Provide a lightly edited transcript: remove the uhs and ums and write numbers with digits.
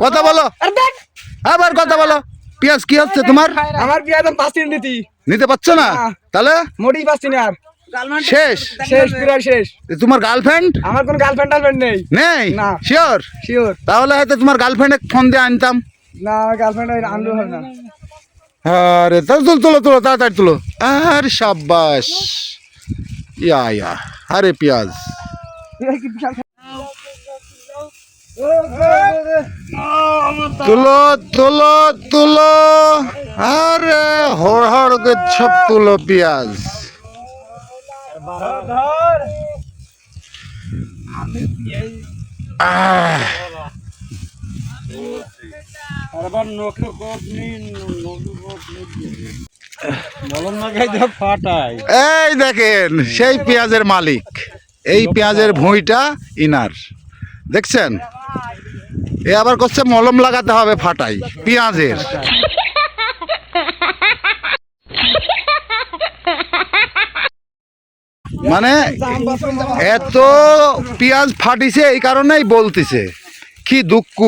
কথা বলো, আবার কথা বলো। পেঁয়াজ কি হচ্ছে তোমার? আমার পেঁয়াজ আমি পাচ্ছি নিতে নিতে পারছো না? তাহলে মোটেই পাচ্ছি না আর। শেষ শেষ প্রায় শেষ। তোমার গার্লফ্রেন্ড? আমার কোনো গার্লফ্রেন্ড নেই। নেই? না। শিওর? শিওর। তাহলে হয়তো তোমার গার্লফ্রেন্ডে ফোন দিয়ে আনতাম। না, আমার গার্লফ্রেন্ড আনলেও হবে না। আরে তুলো তুলো তুলো, তাড়াতাড়ি তুলো। আরে সাব্বাস, ইয়া আরে পেঁয়াজ তুলো তুলো তুলো, আরে হড় হড় করে সব তুলো পেঁয়াজ। এই দেখেন সেই পেঁয়াজের মালিক, এই পেঁয়াজের ভুঁইটা ইনার, দেখছেন? এ আবার করছে মলম লাগাতে হবে ফাটাই পেঁয়াজের। মানে এত পেঁয়াজ ফাটিছে এই কারণেই বলতেছে, কি দুঃখ।